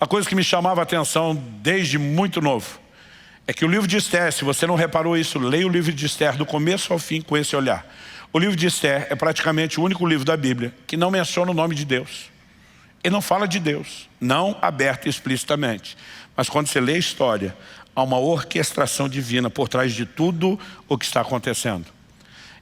coisa que me chamava a atenção desde muito novo é que o livro de Esther, se você não reparou isso, leia o livro de Esther do começo ao fim com esse olhar. O livro de Esther é praticamente o único livro da Bíblia que não menciona o nome de Deus. Ele não fala de Deus, não aberto e explicitamente. Mas quando você lê a história, há uma orquestração divina por trás de tudo o que está acontecendo.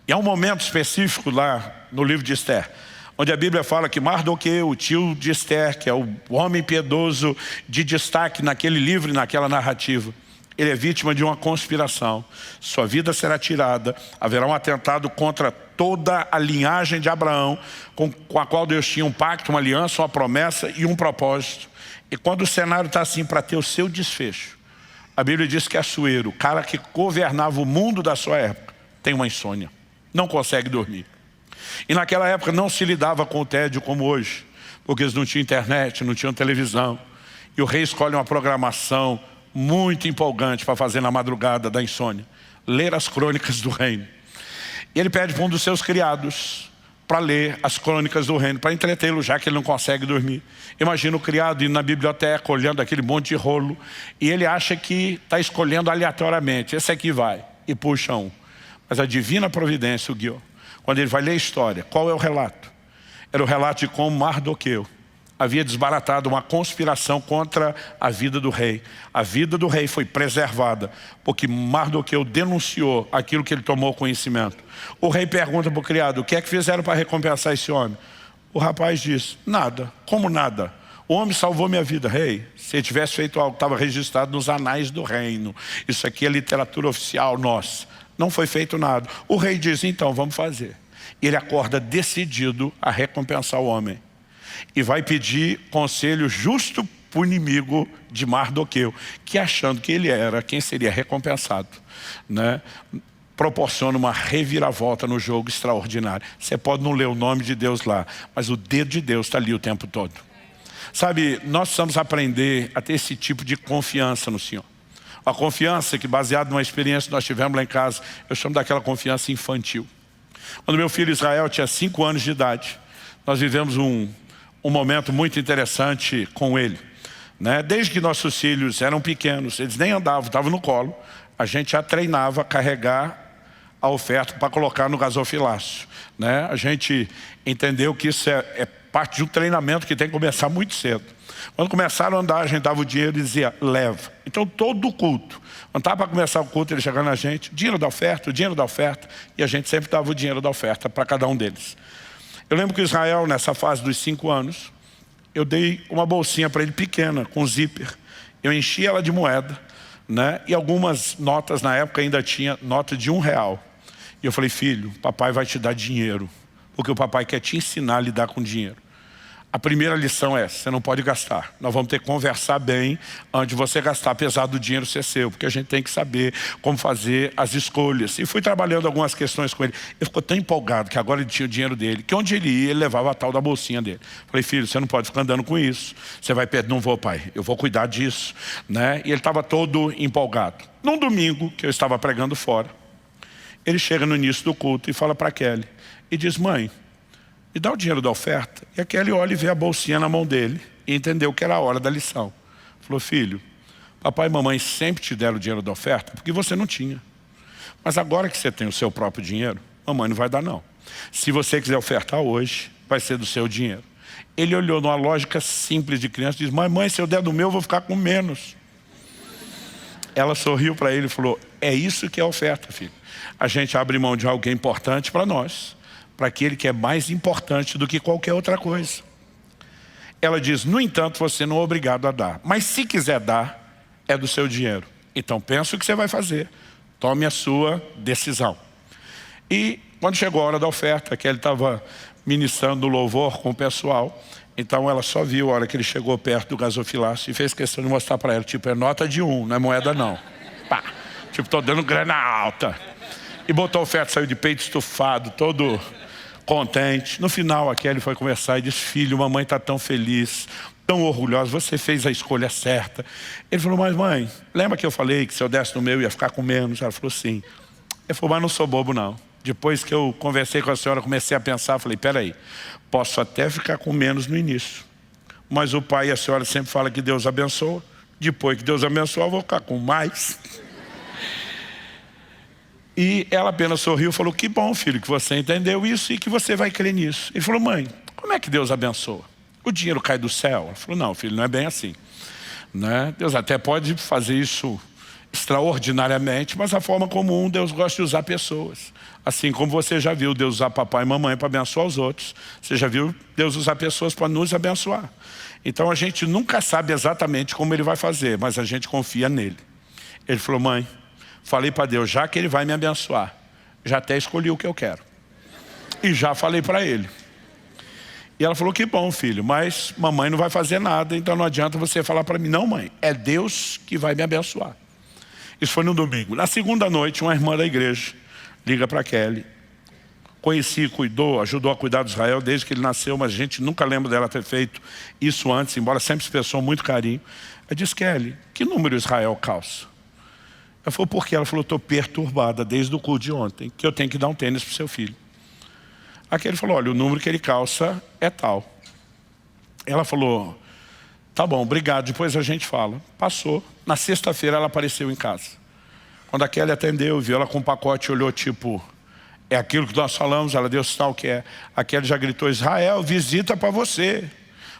E há um momento específico lá no livro de Esther, onde a Bíblia fala que Mardoqueu, o tio de Esther, que é o homem piedoso de destaque naquele livro e naquela narrativa, ele é vítima de uma conspiração. Sua vida será tirada, haverá um atentado contra toda a linhagem de Abraão, com a qual Deus tinha um pacto, uma aliança, uma promessa e um propósito. E quando o cenário está assim para ter o seu desfecho, a Bíblia diz que Assuero, o cara que governava o mundo da sua época, tem uma insônia, não consegue dormir. E naquela época não se lidava com o tédio como hoje, porque eles não tinham internet, não tinham televisão. E o rei escolhe uma programação muito empolgante para fazer na madrugada da insônia, ler as crônicas do reino. E ele pede para um dos seus criados para ler as crônicas do reino, para entretê-lo, já que ele não consegue dormir. Imagina o criado indo na biblioteca, olhando aquele monte de rolo, e ele acha que está escolhendo aleatoriamente, esse aqui vai, e puxa um. Mas a divina providência o guiou. Quando ele vai ler a história, qual é o relato? Era o relato de como Mardoqueu havia desbaratado uma conspiração contra a vida do rei. A vida do rei foi preservada, porque Mardoqueu denunciou aquilo que ele tomou conhecimento. O rei pergunta para o criado, o que é que fizeram para recompensar esse homem? O rapaz diz, nada. Como nada? O homem salvou minha vida, rei. Se ele tivesse feito algo que estava registrado nos anais do reino. Isso aqui é literatura oficial nossa. Não foi feito nada. O rei diz, então vamos fazer. Ele acorda decidido a recompensar o homem. E vai pedir conselho justo para o inimigo de Mardoqueu, que achando que ele era quem seria recompensado, né, proporciona uma reviravolta no jogo extraordinário. Você pode não ler o nome de Deus lá, mas o dedo de Deus está ali o tempo todo. Sabe, nós precisamos aprender a ter esse tipo de confiança no Senhor. A confiança que, baseada numa experiência que nós tivemos lá em casa, eu chamo daquela confiança infantil. Quando meu filho Israel tinha 5 anos de idade, nós vivemos um momento muito interessante com ele, né? Desde que nossos filhos eram pequenos, eles nem andavam, estavam no colo, a gente já treinava a carregar a oferta para colocar no gasofilácio, né? A gente entendeu que isso é parte de um treinamento que tem que começar muito cedo. Quando começaram a andar, a gente dava o dinheiro e dizia, leva. Então todo o culto, quando estava para começar o culto, ele chegava na gente, dinheiro da oferta, e a gente sempre dava o dinheiro da oferta para cada um deles. Eu lembro que Israel, nessa fase dos 5 anos, eu dei uma bolsinha para ele pequena, com zíper. Eu enchi ela de moeda, né? E algumas notas, na época ainda tinha nota de R$1. E eu falei, filho, papai vai te dar dinheiro, porque o papai quer te ensinar a lidar com dinheiro. A primeira lição é, você não pode gastar. Nós vamos ter que conversar bem antes de você gastar, apesar do dinheiro ser seu, porque a gente tem que saber como fazer as escolhas. E fui trabalhando algumas questões com ele. Ele ficou tão empolgado que agora ele tinha o dinheiro dele, que onde ele ia, ele levava a tal da bolsinha dele. Falei, filho, você não pode ficar andando com isso. Você vai perder, não vou, pai, eu vou cuidar disso, né? E ele estava todo empolgado. Num domingo, que eu estava pregando fora, ele chega no início do culto e fala para Kelly, e diz, mãe, me dá o dinheiro da oferta. E a Kelly olha e vê a bolsinha na mão dele e entendeu que era a hora da lição. Falou, filho, papai e mamãe sempre te deram o dinheiro da oferta porque você não tinha. Mas agora que você tem o seu próprio dinheiro, mamãe não vai dar não. Se você quiser ofertar hoje, vai ser do seu dinheiro. Ele olhou numa lógica simples de criança e disse, mãe, se eu der do meu, eu vou ficar com menos. Ela sorriu para ele e falou, é isso que é oferta, filho. A gente abre mão de algo que é importante para nós, para aquele que é mais importante do que qualquer outra coisa. Ela diz, no entanto, você não é obrigado a dar. Mas se quiser dar, é do seu dinheiro. Então pensa o que você vai fazer. Tome a sua decisão. E quando chegou a hora da oferta, que ele estava ministrando louvor com o pessoal, então ela só viu a hora que ele chegou perto do gasofilácio e fez questão de mostrar para ela, tipo, é nota de 1, não é moeda não. Pá, tipo, estou dando grana alta. E botou a oferta, saiu de peito estufado, todo contente. No final, a Kelly foi conversar e disse, filho, mamãe está tão feliz, tão orgulhosa, você fez a escolha certa. Ele falou, mas mãe, lembra que eu falei que se eu desse no meu ia ficar com menos? Ela falou, sim. Ele falou, mas não sou bobo não. Depois que eu conversei com a senhora, comecei a pensar, falei, peraí, posso até ficar com menos no início, mas o pai e a senhora sempre falam que Deus abençoa. Depois que Deus abençoa, eu vou ficar com mais. E ela apenas sorriu e falou, que bom, filho, que você entendeu isso e que você vai crer nisso. Ele falou, mãe, como é que Deus abençoa? O dinheiro cai do céu? Ela falou, não, filho, não é bem assim, né? Deus até pode fazer isso extraordinariamente, mas a forma comum, Deus gosta de usar pessoas. Assim como você já viu Deus usar papai e mamãe para abençoar os outros, você já viu Deus usar pessoas para nos abençoar. Então a gente nunca sabe exatamente como Ele vai fazer, mas a gente confia nele. Ele falou, mãe, falei para Deus, já que Ele vai me abençoar, já até escolhi o que eu quero. E já falei para Ele. E ela falou, que bom, filho, mas mamãe não vai fazer nada, então não adianta você falar para mim. Não, mãe, é Deus que vai me abençoar. Isso foi no domingo. Na segunda noite, uma irmã da igreja liga para Kelly. Conheci, cuidou, ajudou a cuidar do Israel desde que ele nasceu, mas a gente nunca lembra dela ter feito isso antes, embora sempre expressou muito carinho. Eu disse, Kelly, que número Israel calça? Ela falou, por quê? Ela falou, estou perturbada desde o culto de ontem, que eu tenho que dar um tênis para o seu filho. Aqui ele falou, olha, o número que ele calça é tal. Ela falou, tá bom, obrigado, depois a gente fala. Passou. Na sexta-feira ela apareceu em casa. Quando a Kelly atendeu, viu ela com um pacote, olhou tipo, é aquilo que nós falamos, ela deu sinal que é. A Kelly já gritou, Israel, visita para você.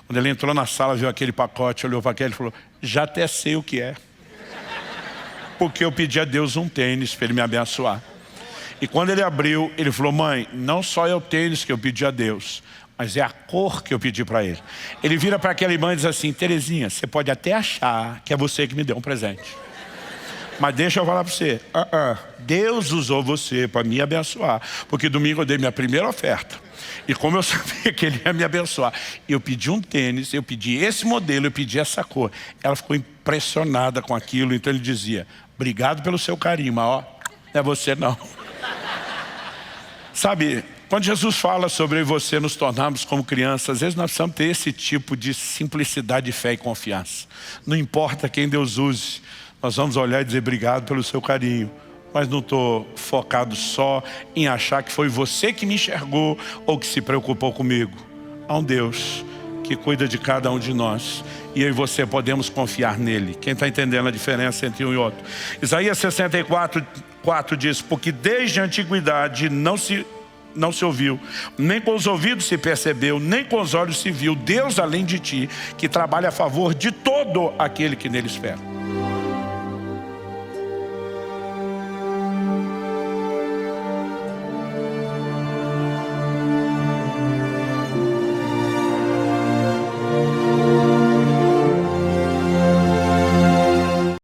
Quando ele entrou na sala, viu aquele pacote, olhou para a Kelly e falou, já até sei o que é. Porque eu pedi a Deus um tênis para Ele me abençoar. E quando ele abriu, ele falou, mãe, não só é o tênis que eu pedi a Deus, mas é a cor que eu pedi para ele. Ele vira para aquela irmã e diz assim, Terezinha, você pode até achar que é você que me deu um presente. Mas deixa eu falar para você, Deus usou você para me abençoar. Porque domingo eu dei minha primeira oferta. E como eu sabia que Ele ia me abençoar, eu pedi um tênis, eu pedi esse modelo, eu pedi essa cor. Ela ficou impressionada com aquilo, então ele dizia, obrigado pelo seu carinho, mas ó, não é você não. Sabe, quando Jesus fala sobre eu e você nos tornarmos como crianças, às vezes nós precisamos ter esse tipo de simplicidade, fé e confiança. Não importa quem Deus use, nós vamos olhar e dizer obrigado pelo seu carinho. Mas não estou focado só em achar que foi você que me enxergou ou que se preocupou comigo. Há um Deus que cuida de cada um de nós. E eu e você podemos confiar nele. Quem está entendendo a diferença entre um e outro? Isaías 64:4 diz, porque desde a antiguidade não se ouviu, nem com os ouvidos se percebeu, nem com os olhos se viu, Deus além de ti, que trabalha a favor de todo aquele que nele espera.